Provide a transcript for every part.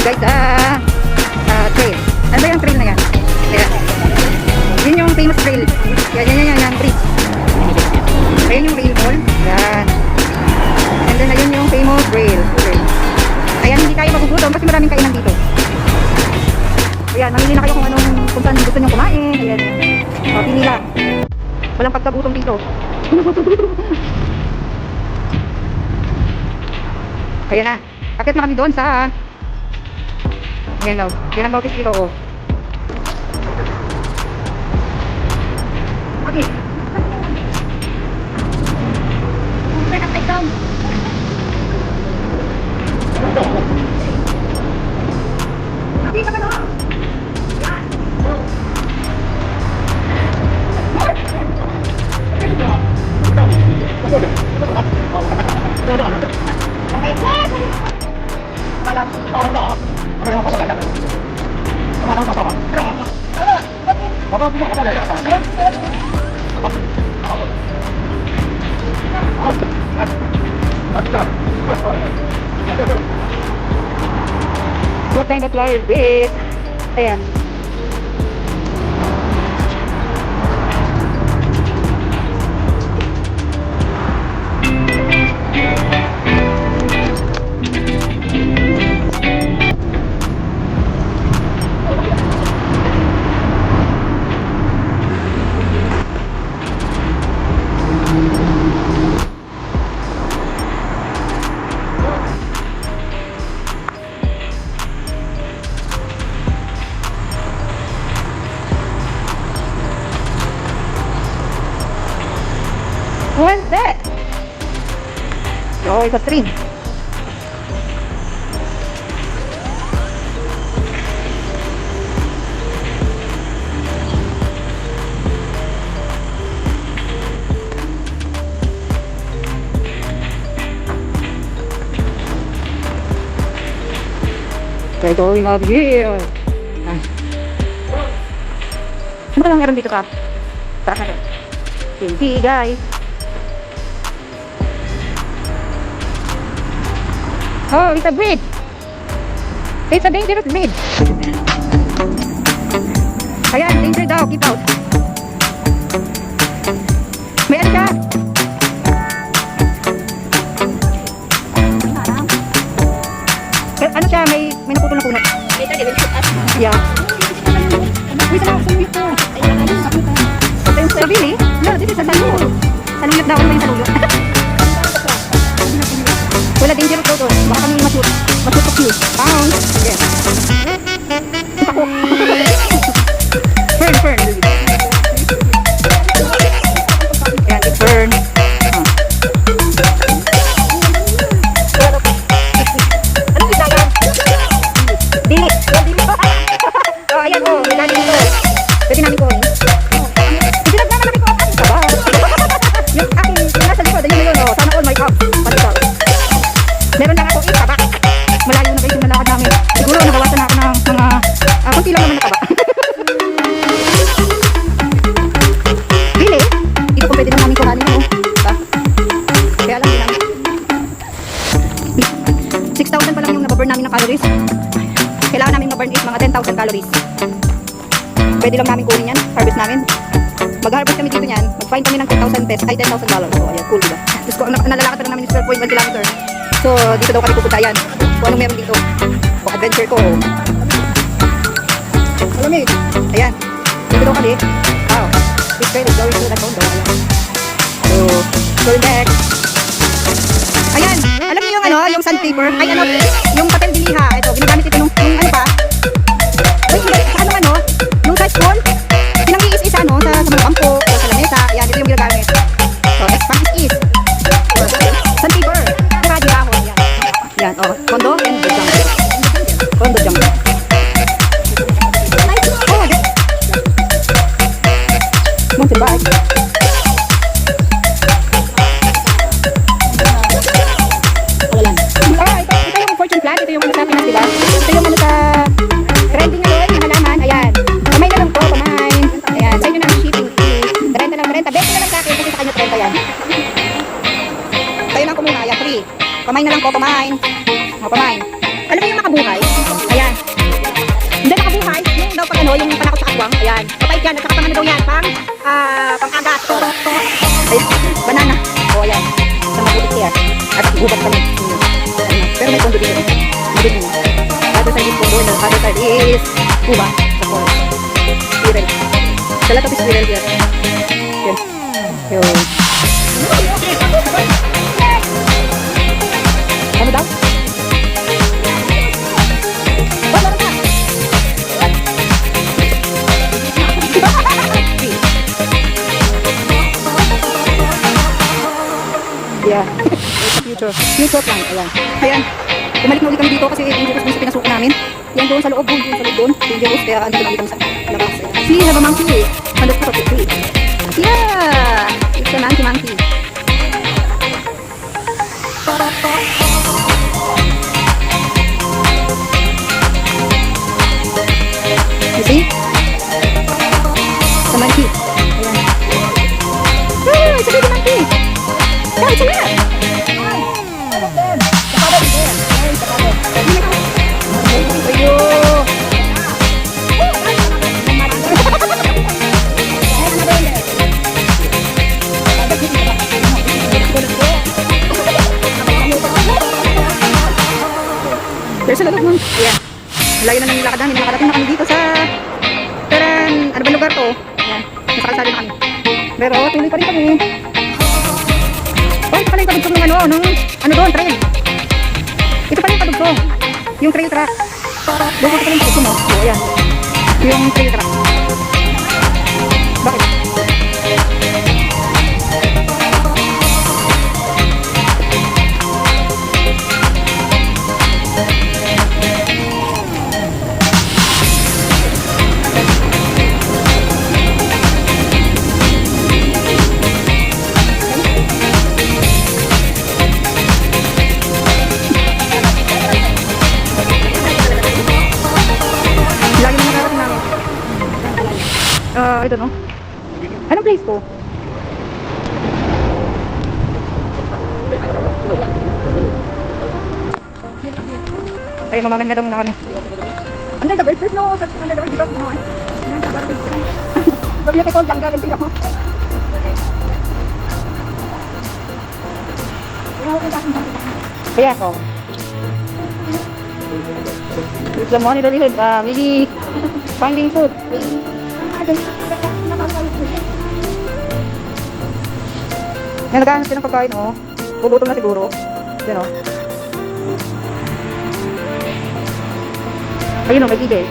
guys trail. Ano ba yung trail na yan? Ayan. Yun yung famous trail. Yan, bridge. Ayan yung rail mall. Yan. And then ayun yung famous rail. Ayan, hindi tayo magugutom kasi maraming kainan dito. Ayan, mamili na kayo kung saan gusto nyo kumain. Ayan. O, pili lang. Walang pagkagutom dito. Ayan na. Akit na kami doon sa ayan daw. Yan ang bautis dito, oh. Okay. What kind of flower is ayan. What's that? Oh, it's a tree. We're going up here. Ano ba lang meron dito ka? Taas na ito. Hindi guys. Oh, it's a bridge. It's a dangerous bridge. Ayan, danger daw. Keep out. May ano siya? Ano siya? May naputol na puno. Later they will shoot us. Yeah. Wait lang, sumit ko. Really? No, this is a saluyot. Saluyot daw. Ano ba yung saluyot? Wala dangerous daw doon. Baka kami masutok yun. Pounds. Yes. Ako. Fern. Ayan, it's fern. Anong bisaya? Dili. Oh, ayan o. May dali dito. Pwede namin kunin. Hindi nagmamalaki ko. Yung aking nasa likod. Ayun na yun. Sana all my up. Palitaw. Meron lang ako taba. Malayo na guys yung nalakad namin. Siguro nabawasan na ako ng mga kunti lang naman na taba. Really? Dito kung pwede lang namin kuhanin mo. Diba? Kaya lang din namin. 6,000 pa lang yung nababurn namin ng calories. Kailangan namin maburn is mga 10,000 calories. Pwede lang namin kunin yan. Harvest namin. Mag-harvest kami dito yan. Mag-find kami ng 10,000 pesos. Ay, $10,000. So, ayan. Cool, diba? Tapos kung nalalakad na namin yung 12.1 kilometer. So, dito daw kami pupunta yan. Kung anong meron dito. Kung adventure ko. Malamig. Ayan. Dito daw kami. Wow. This train is going to the condo. Ayan. So, going back. Ayan. Alam niyo yung yung sandpaper. Ay, yung papel diliha. Ito, ginagamit ito nung ano pa. Wait, yung sa school. Pinang-iis-isa, sa mga kampo o sa lamesa. Ayan, ito yung ginagamit. So, pang-is-is. Sandpaper. Yan, kondo and the jungle. Kondo jungle. Oh, mountain bike. Walan. Ito yung fortune plant. Ito yung sa Pinas, diba? Ito yung sa trending ngayon, yung halaman. Ayan. Kamay na lang po, kamay. Ayan, sa inyo na ang shipping fee. Renta lang, renta. Benta na lang sa akin kasi sa kanya renta yan. Tayo lang ko muna. Ayan, free. Kamay na lang po, kamay. O, kamay. Alam mo yung makabuhay? Ayan. gubat kami. Pero may kondo dito. Dito nyo. Other side is kondo and the other side is Cuba. Sa forest. Squirrel. Sa lahat of squirrel here. Yan. Yun. Ano daw? Meron ka! Yeah. Future plan. Ayan. Ayan. Bumalik na ulit kami dito kasi dangerous dun sa pinasuko namin. Yan doon sa loob doon. Doon sa loob doon. Dangerous. Kaya andito lang kami sa labas. See, have a monkey. Handot ko sa tree. Yeah! It's a monkey. You see? It's a monkey. Ayan. Oh, it's a baby monkey. Yeah, it's a rat. Ayun. There's a lot of moon. Yeah. Layo na ng lakad namin. Nakarating na kami dito sa Peran. Ano ba lugar to? Yan. Nasa kalsada na kami. Pero tuloy pa rin kami. Oh, ito pala yung kadugtong ng ano doon, trail. Ito pala yung kadugtong. Yung trail track. Doon ito pala yung kadugtong mo. Oh, ayan. Yung trail track. Bakit? Ito no? Anong place po? Ay, mamamit na daw muna kami. Under the bridge, there's no such under the bridge. Sabi niya kay Paul, langga ng pila ko. Kaya ako. It's the money that we had, maybe finding food. Yan, naghahanap din ng pagkain, oh. Bubutol na siguro. Yan, oh. Ayun, oh, may bibig.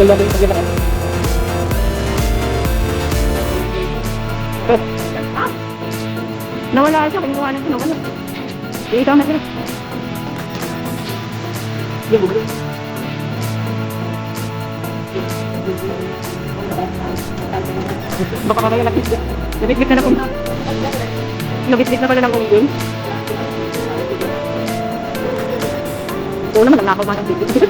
Dalawa yung pagkilakad. Nawala siya, kinuha na siya, nawala. Ikaw na sila. Yung bulo. Baka kaya nakisip. Nabitbit na kung... Nabitbit na pala ng unggoy. Oo naman, nakaw man ang bitbit.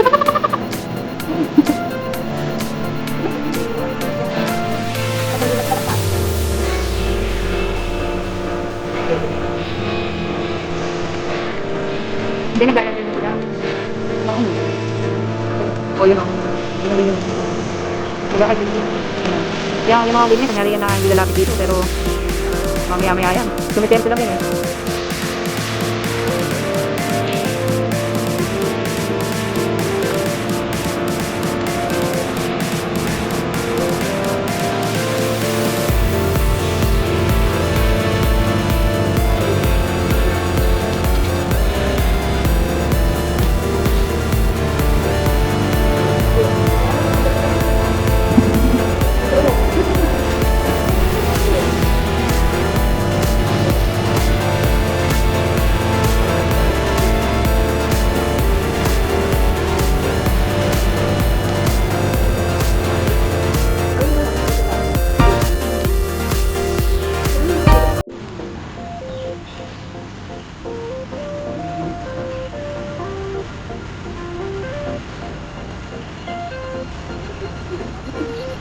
Hindi nagaya din sila. O yun o. Nagaya din sila. Yung mga ganyan, kanyari yan na hindi lalapit dito. Pero mamaya-maya yan. Tumitempo lang yun eh.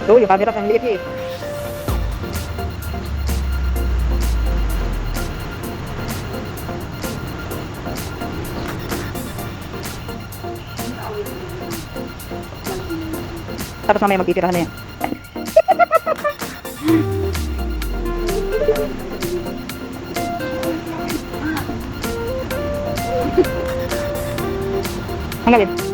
So, yung camera kang liit eh. Tapos mamaya magtitirahan na yan. Ang galit.